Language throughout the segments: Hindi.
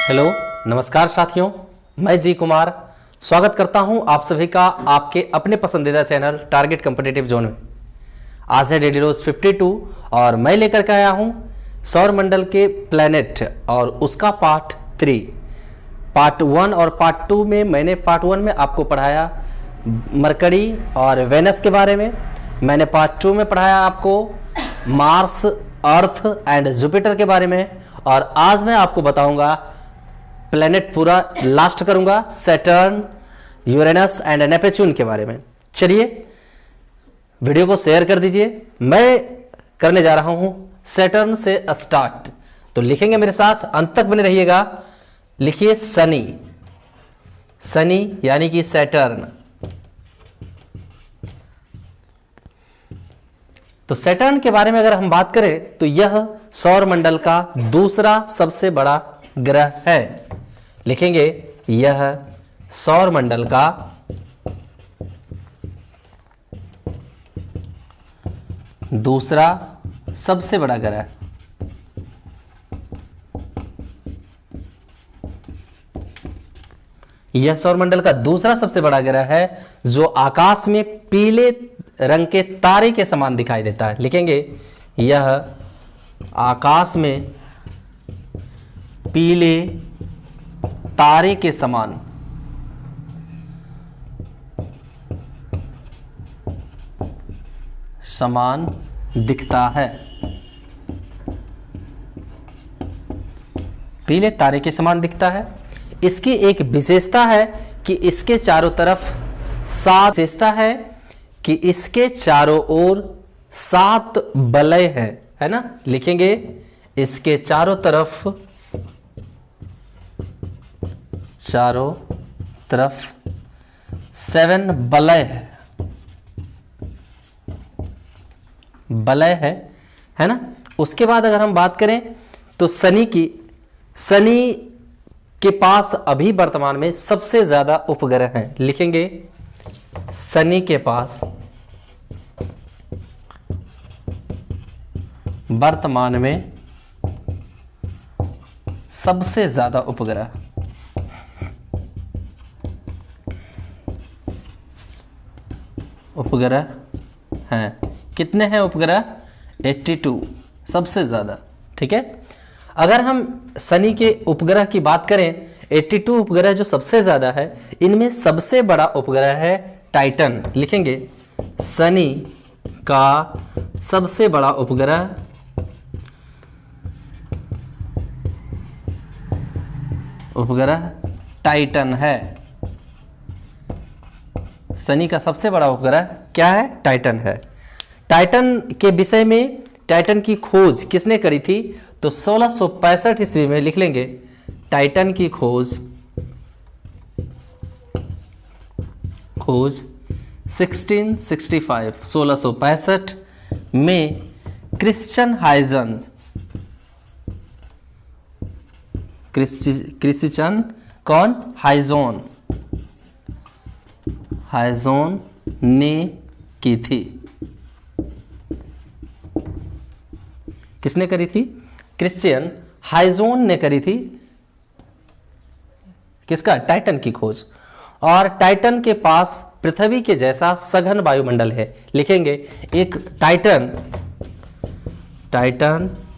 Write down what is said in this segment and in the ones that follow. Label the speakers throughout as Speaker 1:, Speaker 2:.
Speaker 1: हेलो, नमस्कार साथियों, मैं जी कुमार स्वागत करता हूं आप सभी का आपके अपने पसंदीदा चैनल टारगेट कॉम्पिटिटिव जोन में। आज है डेली रोज 52 और मैं लेकर के आया हूं सौर मंडल के प्लैनेट और उसका पार्ट 3। पार्ट 1 और पार्ट 2 में मैंने पार्ट 1 में आपको पढ़ाया मरकरी और वेनस के बारे में। मैंने पार्ट 2 में पढ़ाया आपको मार्स, अर्थ एंड जुपिटर के बारे में। और आज मैं आपको बताऊंगा प्लैनेट पूरा लास्ट करूंगा सैटर्न, यूरेनस एंड नेपच्यून के बारे में। चलिए वीडियो को शेयर कर दीजिए। मैं करने जा रहा हूं सैटर्न से स्टार्ट, तो लिखेंगे मेरे साथ, अंत तक बने रहिएगा। लिखिए शनि, शनि यानी कि सैटर्न। तो सैटर्न के बारे में अगर हम बात करें तो यह सौर मंडल का दूसरा सबसे बड़ा ग्रह है। लिखेंगे यह सौर मंडल का दूसरा सबसे बड़ा ग्रह। यह सौर मंडल का दूसरा सबसे बड़ा ग्रह है जो आकाश में पीले रंग के तारे के समान दिखाई देता है। लिखेंगे यह आकाश में पीले तारे के समान दिखता है। पीले तारे के समान दिखता है। इसकी एक विशेषता है कि इसके चारों तरफ 7 विशेषता है कि इसके चारों ओर 7 वलय है ना। लिखेंगे इसके चारों तरफ 7 वलय है ना। उसके बाद अगर हम बात करें तो शनि के पास अभी वर्तमान में सबसे ज्यादा उपग्रह हैं। लिखेंगे शनि के पास वर्तमान में सबसे ज्यादा उपग्रह हैं। कितने हैं उपग्रह? 82, सबसे ज्यादा। ठीक है, अगर हम शनि के उपग्रह की बात करें, 82 उपग्रह जो सबसे ज्यादा है, इनमें सबसे बड़ा उपग्रह है टाइटन। लिखेंगे शनि का सबसे बड़ा उपग्रह टाइटन है। शनि का सबसे बड़ा उपग्रह क्या है? टाइटन है। टाइटन के विषय में, टाइटन की खोज किसने करी थी? तो 1665 ईस्वी में। लिख लेंगे टाइटन की खोज 1665 में क्रिश्चियन हाइजोन ने की थी। किसने करी थी? क्रिश्चियन हाइजोन ने करी थी। किसका? टाइटन की खोज। और टाइटन के पास पृथ्वी के जैसा सघन वायुमंडल है। लिखेंगे एक टाइटन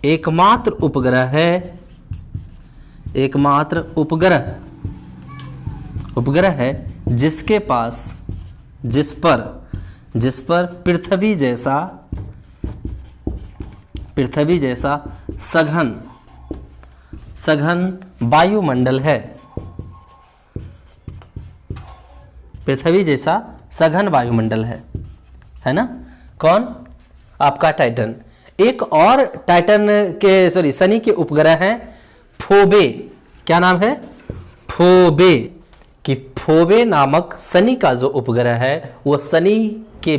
Speaker 1: एकमात्र उपग्रह है जिस पर पृथ्वी जैसा सघन वायुमंडल है। पृथ्वी जैसा सघन वायुमंडल है ना। कौन? आपका टाइटन। एक और शनि के उपग्रह हैं फोबे। क्या नाम है? फोबे। कि फोबे नामक शनि का जो उपग्रह है, वह शनि के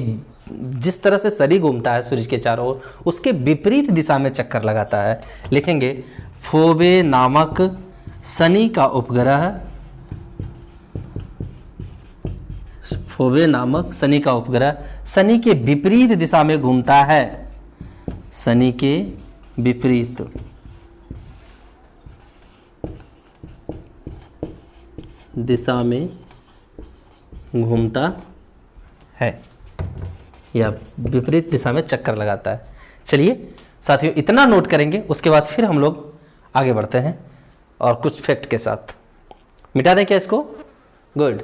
Speaker 1: जिस तरह से शनि घूमता है सूर्य के चारों ओर, उसके विपरीत दिशा में चक्कर लगाता है। लिखेंगे फोबे नामक शनि का उपग्रह शनि के विपरीत दिशा में घूमता है। शनि के विपरीत दिशा में घूमता है या विपरीत दिशा में चक्कर लगाता है। चलिए साथियों, इतना नोट करेंगे, उसके बाद फिर हम लोग आगे बढ़ते हैं और कुछ फैक्ट के साथ। मिटा दें क्या इसको? गुड।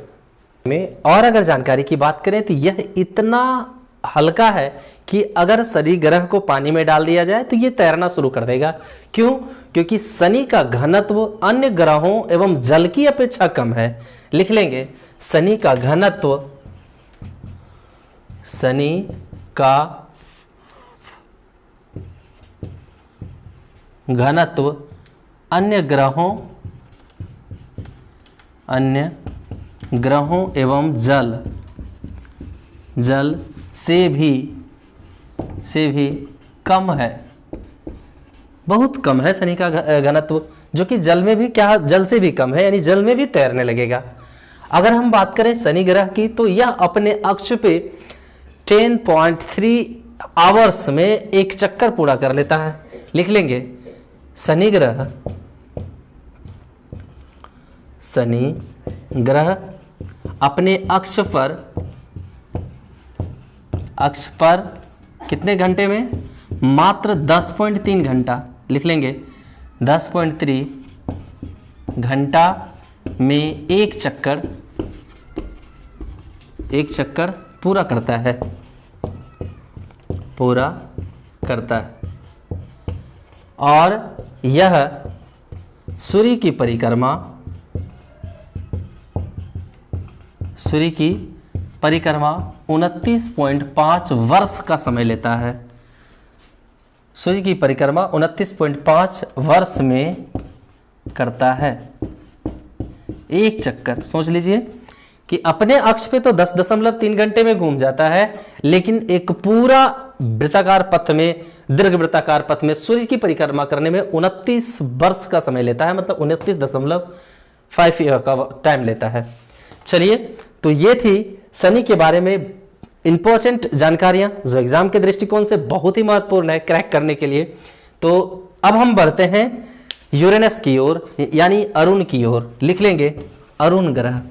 Speaker 1: में और अगर जानकारी की बात करें तो यह इतना हल्का है कि अगर शनि ग्रह को पानी में डाल दिया जाए तो यह तैरना शुरू कर देगा। क्यों? क्योंकि शनि का घनत्व अन्य ग्रहों एवं जल की अपेक्षा कम है। लिख लेंगे, शनि का घनत्व, शनि का घनत्व अन्य ग्रहों एवं जल से भी कम है। बहुत कम है शनि का घनत्व, जो कि जल में भी जल से भी कम है, यानी जल में भी तैरने लगेगा। अगर हम बात करें शनि ग्रह की तो यह अपने अक्ष पे 10.3 आवर्स में एक चक्कर पूरा कर लेता है। लिख लेंगे, शनि ग्रह अपने अक्ष पर कितने घंटे में? मात्र 10.3 घंटा। लिख लेंगे, 10.3 घंटा में एक चक्कर पूरा करता है। और यह सूर्य की परिक्रमा 29.5 वर्ष का समय लेता है। सूर्य की परिक्रमा 29.5 वर्ष में करता है एक चक्कर। सोच लीजिए कि अपने अक्ष पे तो 10.3 घंटे में घूम जाता है, लेकिन एक पूरा वृत्ताकार पथ में, दीर्घ वृत्ताकार पथ में सूर्य की परिक्रमा करने में 29 वर्ष का समय लेता है, मतलब 29.5 ईयर का टाइम लेता है। चलिए, तो ये थी शनि के बारे में इंपॉर्टेंट जानकारियां जो एग्जाम के दृष्टिकोण से बहुत ही महत्वपूर्ण है क्रैक करने के लिए। तो अब हम बढ़ते हैं यूरेनस की ओर, यानी अरुण की ओर। लिख लेंगे, अरुण ग्रह।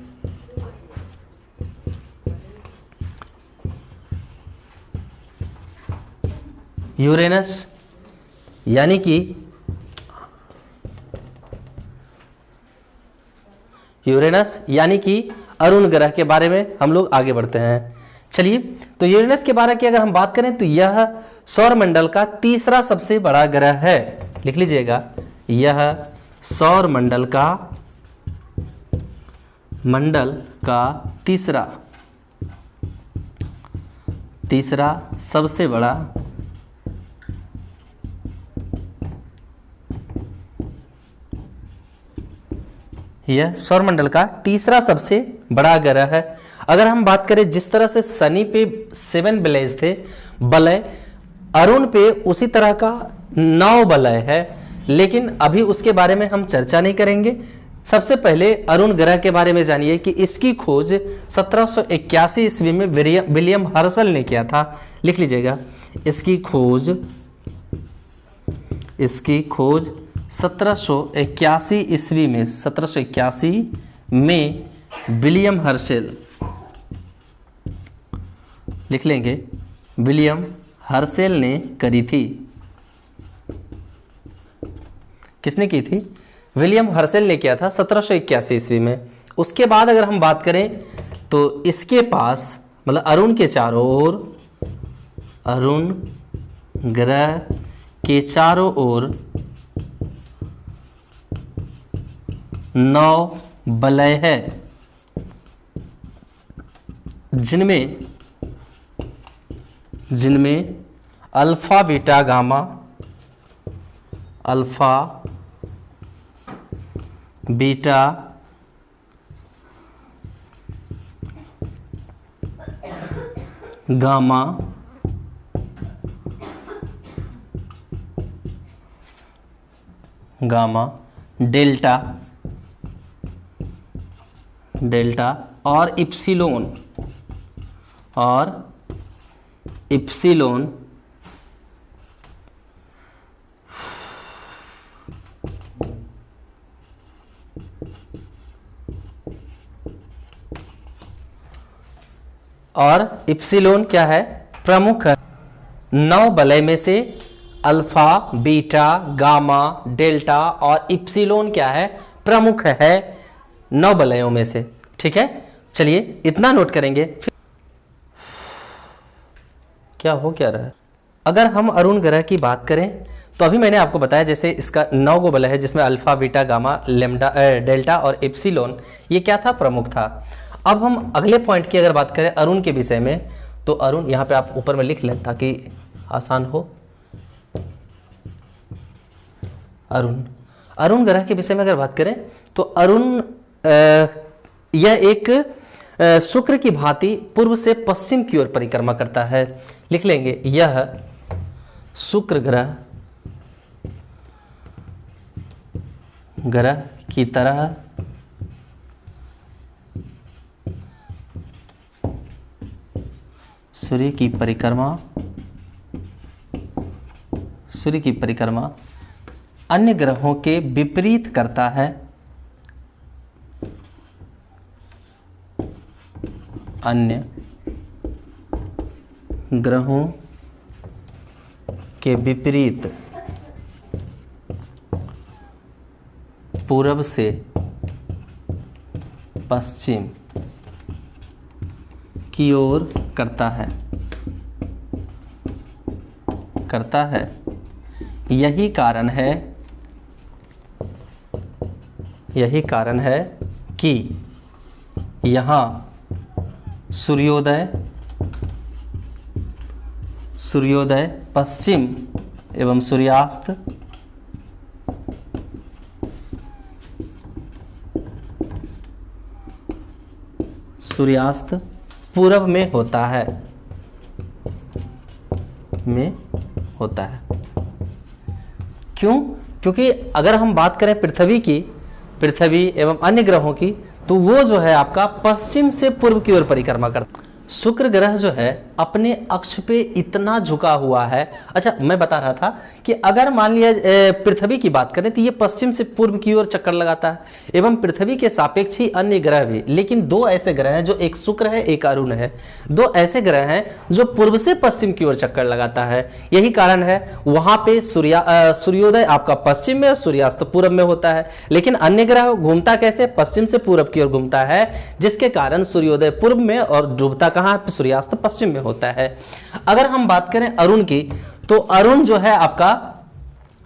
Speaker 1: यूरेनस यानी कि अरुण ग्रह के बारे में हम लोग आगे बढ़ते हैं। चलिए, तो यूरेनस के बारे की अगर हम बात करें तो यह सौर मंडल का तीसरा सबसे बड़ा ग्रह है। लिख लीजिएगा, यह सौर मंडल का तीसरा सबसे बड़ा यह सौरमंडल का तीसरा सबसे बड़ा ग्रह है। अगर हम बात करें जिस तरह से शनि पे 7 वलय थे, अरुण पे उसी तरह का 9 वलय है, लेकिन अभी उसके बारे में हम चर्चा नहीं करेंगे। सबसे पहले अरुण ग्रह के बारे में जानिए कि इसकी खोज 1781 ईस्वी में विलियम हर्शल ने किया था। लिख लीजिएगा, इसकी खोज 1781 ईस्वी में, 1781 में विलियम हर्शल, लिख लेंगे, विलियम हर्शल ने करी थी। किसने की थी? विलियम हर्शल ने किया था 1781 ईस्वी में। उसके बाद अगर हम बात करें तो इसके पास, मतलब अरुण के चारों ओर, अरुण ग्रह के चारों ओर 9 वलय है, जिनमें alpha beta gamma, alpha beta gamma delta और इप्सिलोन और इप्सिलोन क्या है, प्रमुख है। 9 वलय में से अल्फा, बीटा, गामा, डेल्टा और इप्सिलोन क्या है, प्रमुख है 9 वलयों में से। ठीक है, चलिए इतना नोट करेंगे। फिर क्या हो क्या रहा है। अगर हम अरुण ग्रह की बात करें तो अभी मैंने आपको बताया जैसे इसका 9 गो वलय है जिसमें alpha, beta, gamma, lambda, delta और एप्सिलॉन ये क्या था, प्रमुख था। अब हम अगले पॉइंट की अगर बात करें अरुण के विषय में, तो अरुण यहाँ पे आप ऊपर में लिख लें ताकि आसान हो। अरुण ग्रह के विषय में अगर बात करें तो अरुण यह एक शुक्र की भांति पूर्व से पश्चिम की ओर परिक्रमा करता है। लिख लेंगे, यह शुक्र ग्रह की तरह सूर्य की परिक्रमा अन्य ग्रहों के विपरीत करता है। अन्य ग्रहों के विपरीत पूर्व से पश्चिम की ओर करता है। यही कारण है कि यहाँ सूर्योदय पश्चिम एवं सूर्यास्त पूर्व में होता है। क्यों? क्योंकि अगर हम बात करें पृथ्वी एवं अन्य ग्रहों की, तो वो जो है आपका पश्चिम से पूर्व की ओर परिक्रमा करता है। शुक्र ग्रह जो है अपने अक्ष पे इतना झुका हुआ है। अच्छा, मैं बता रहा था कि अगर मान लिया पृथ्वी की बात करें तो ये पश्चिम से पूर्व की ओर चक्कर लगाता है एवं पृथ्वी के सापेक्ष ही अन्य ग्रह भी। लेकिन 2 ऐसे ग्रह हैं, जो एक शुक्र है एक अरुण है, 2 ऐसे ग्रह हैं जो पूर्व से पश्चिम की ओर चक्कर लगाता है। यही कारण है वहां पे सूर्योदय आपका पश्चिम में और सूर्यास्त पूर्व में होता है। लेकिन अन्य ग्रह घूमता कैसे, पश्चिम से पूर्व की ओर घूमता है, जिसके कारण सूर्योदय पूर्व में और डूबता कहां, सूर्यास्त पश्चिम में होता है। अगर हम बात करें अरुण की, तो अरुण जो है आपका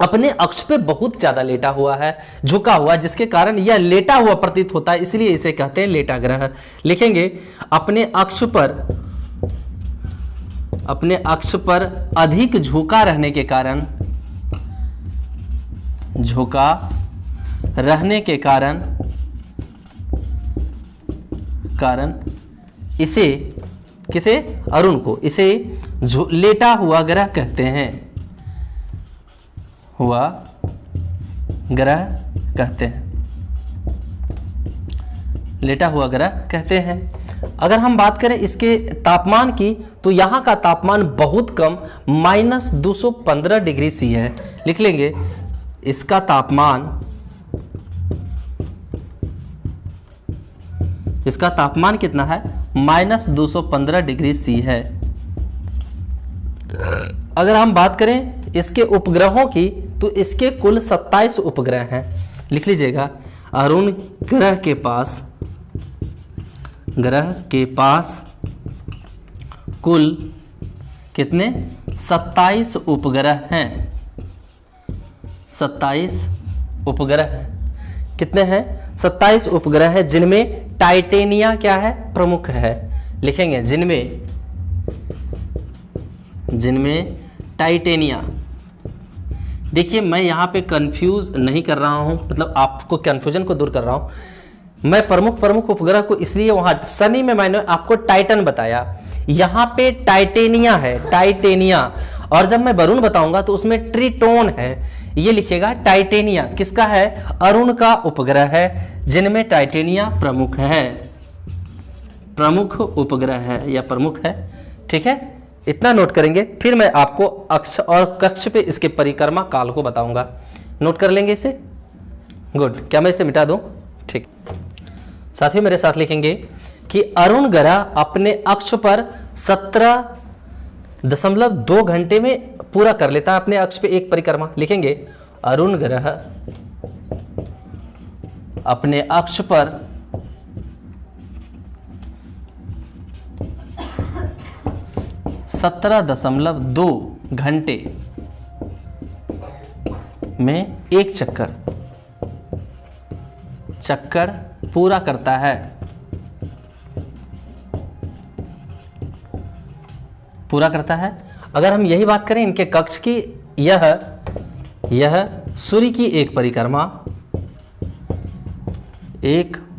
Speaker 1: अपने अक्ष पे बहुत ज्यादा लेटा हुआ है, झुका हुआ, जिसके कारण यह लेटा हुआ प्रतीत होता है, इसलिए इसे कहते हैं लेटा ग्रह। लिखेंगे, अपने अक्ष पर अधिक झुका रहने के कारण इसे अरुण को इसे लेटा हुआ ग्रह कहते हैं। लेटा हुआ ग्रह कहते हैं। अगर हम बात करें इसके तापमान की, तो यहां का तापमान बहुत कम -215 डिग्री सी है। लिख लेंगे, इसका तापमान कितना है, -215 डिग्री सी है। अगर हम बात करें इसके उपग्रहों की, तो इसके कुल 27 उपग्रह हैं। लिख लीजिएगा, अरुण ग्रह के पास कुल कितने, 27 उपग्रह हैं। 27 उपग्रह कितने हैं, 27 उपग्रह है, जिनमें टाइटेनिया क्या है, प्रमुख है। लिखेंगे, जिनमें टाइटेनिया। देखिए, मैं यहाँ पे कंफ्यूज नहीं कर रहा हूँ, मतलब आपको कंफ्यूजन को दूर कर रहा हूँ। मैं प्रमुख उपग्रह को इसलिए वहां शनि में मैंने आपको टाइटन बताया, यहाँ पे टाइटेनिया है, टाइटेनिया। और जब मैं वरुण बताऊंगा तो उसमें ट्रिटोन है। ये लिखिएगा, टाइटेनिया किसका है, अरुण का उपग्रह है, जिनमें टाइटेनिया प्रमुख उपग्रह है या प्रमुख है। ठीक है, इतना नोट करेंगे। फिर मैं आपको अक्ष और कक्ष पे इसके परिक्रमा काल को बताऊंगा। नोट कर लेंगे इसे। गुड, क्या मैं इसे मिटा दूं? ठीक। साथियों, मेरे साथ लिखेंगे कि अरुण ग्रह अपने अक्ष पर 17.2 घंटे में पूरा कर लेता है अपने अक्ष पे एक परिक्रमा। लिखेंगे अरुण ग्रह अपने अक्ष पर 17.2 घंटे में एक चक्कर पूरा करता है। अगर हम यही बात करें इनके कक्ष की, यह सूर्य की एक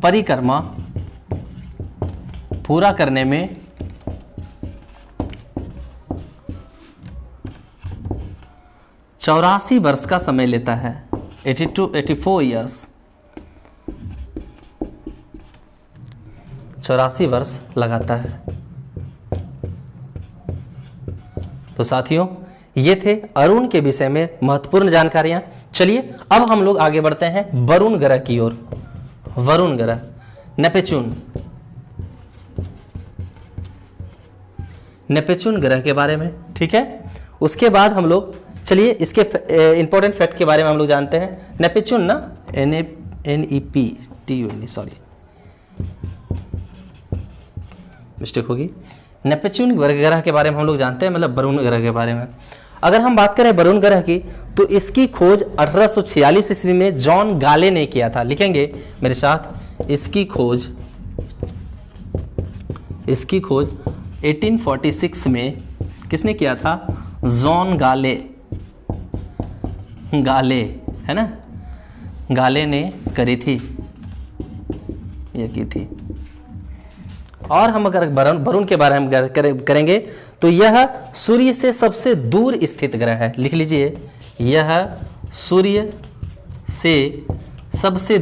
Speaker 1: परिक्रमा पूरा करने में 84 वर्ष का समय लेता है। 84 ईयर्स, 84 वर्ष लगाता है। तो साथियों, ये थे अरुण के विषय में महत्वपूर्ण जानकारियां। चलिए अब हम लोग आगे बढ़ते हैं वरुण ग्रह की ओर। वरुण ग्रह, नेपच्यून ग्रह के बारे में, ठीक है। उसके बाद हम लोग चलिए इसके इंपॉर्टेंट फैक्ट के बारे में हम लोग जानते हैं। नेपच्यून ना NEPTUN, सॉरी मिस्टेक होगी। नेपच्यून ग्रह के बारे में हम लोग जानते हैं, मतलब वरुण ग्रह के बारे में। अगर हम बात करें वरुण ग्रह की, तो इसकी खोज 1846 ईस्वी में जॉन गाले ने किया था। लिखेंगे मेरे साथ, इसकी खोज 1846 में किसने किया था? जॉन गाले है ना, गाले ने करी थी, ये की थी। और हम अगर वरुण के बारे में करेंगे तो यह सूर्य से सबसे दूर स्थित ग्रह है। लिख लीजिए, यह सूर्य से सबसे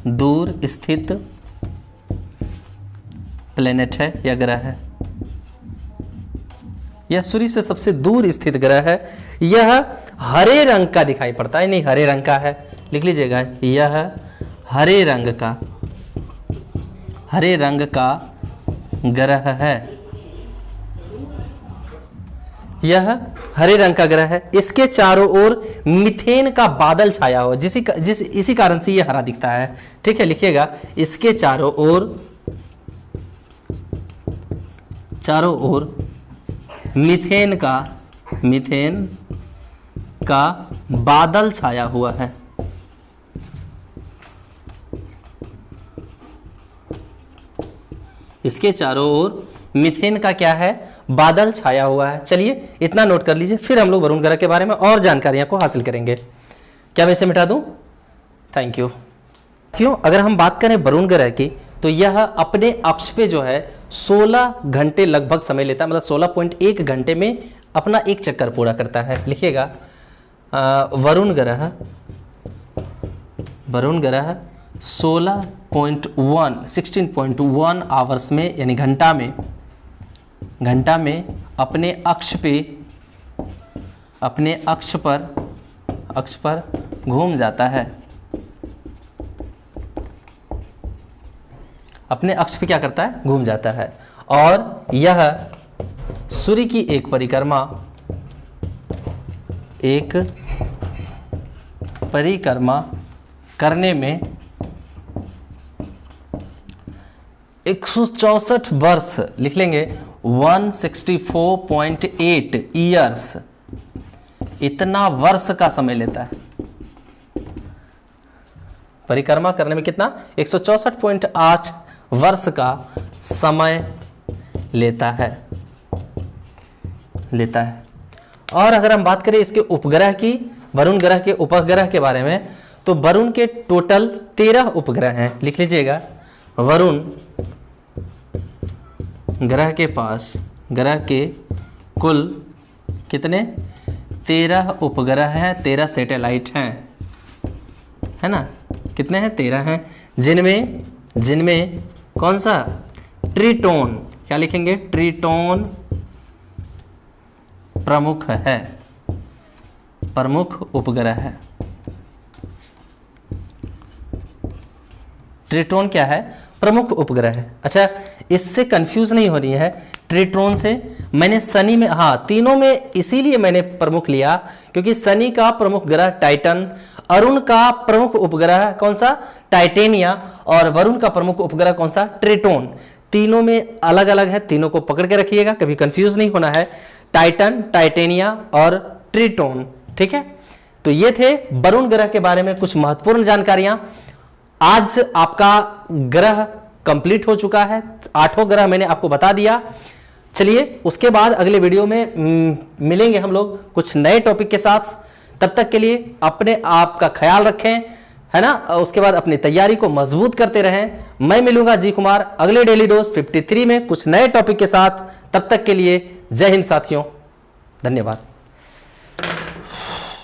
Speaker 1: दूर स्थित प्लेनेट है या ग्रह है। यह सूर्य से सबसे दूर स्थित ग्रह है। यह हरे रंग का दिखाई पड़ता है, नहीं हरे रंग का है, लिख लीजिएगा, यह हरे रंग का ग्रह है। यह हरे रंग का ग्रह है। इसके चारों ओर मीथेन का बादल छाया हुआ, इसी कारण से यह हरा दिखता है, ठीक है। लिखिएगा, इसके चारों ओर मीथेन का बादल छाया हुआ है। इसके चारों ओर मीथेन का क्या है? बादल छाया हुआ है। चलिए इतना नोट कर लीजिए, फिर हम लोग वरुण ग्रह के बारे में और जानकारियां को हासिल करेंगे। क्या मैं इसे मिटा दूं? Thank you. क्यों, अगर हम बात करें वरुण ग्रह की, तो यह अपने अक्ष पे जो है 16 घंटे लगभग समय लेता है, मतलब 16.1 घंटे में अपना एक चक्कर पूरा करता है। लिखिएगा, वरुण ग्रह 16.1 आवर्स में, यानी घंटा में अपने अक्ष पर घूम जाता है। अपने अक्ष पे क्या करता है? घूम जाता है। और यह सूर्य की एक परिक्रमा करने में 164 वर्ष, लिख लेंगे 164.8 ईयर्स, इतना वर्ष का समय लेता है। परिक्रमा करने में कितना? 164.8 वर्ष का समय लेता है। और अगर हम बात करें इसके उपग्रह की, वरुण ग्रह के उपग्रह के बारे में, तो वरुण के टोटल 13 उपग्रह हैं। लिख लीजिएगा, वरुण ग्रह के कुल कितने? 13 उपग्रह हैं, 13 सैटेलाइट हैं, है ना। कितने हैं? 13 हैं, जिनमें कौन सा? ट्रिटोन, क्या लिखेंगे? ट्रिटोन प्रमुख उपग्रह है। ट्रिटोन क्या है? प्रमुख उपग्रह है। अच्छा, इससे कंफ्यूज नहीं होनी है ट्रिटोन से। मैंने शनि में, हाँ तीनों में इसीलिए मैंने प्रमुख लिया क्योंकि शनि का प्रमुख ग्रह टाइटन, अरुण का प्रमुख उपग्रह कौन सा? टाइटेनिया, और वरुण का प्रमुख उपग्रह कौन सा? ट्रिटोन। तीनों में अलग अलग है, तीनों को पकड़ के रखिएगा, कभी कंफ्यूज नहीं होना है। टाइटन, टाइटेनिया और ट्रिटोन, ठीक है। तो ये थे वरुण ग्रह के बारे में कुछ महत्वपूर्ण जानकारियां। आज आपका ग्रह कंप्लीट हो चुका है, 8वां ग्रह मैंने आपको बता दिया। चलिए उसके बाद अगले वीडियो में मिलेंगे हम लोग कुछ नए टॉपिक के साथ। तब तक के लिए अपने आप का ख्याल रखें, है ना। उसके बाद अपनी तैयारी को मजबूत करते रहें। मैं मिलूंगा जी कुमार अगले डेली डोज 53 में कुछ नए टॉपिक के साथ। तब तक के लिए जय हिंद साथियों, धन्यवाद।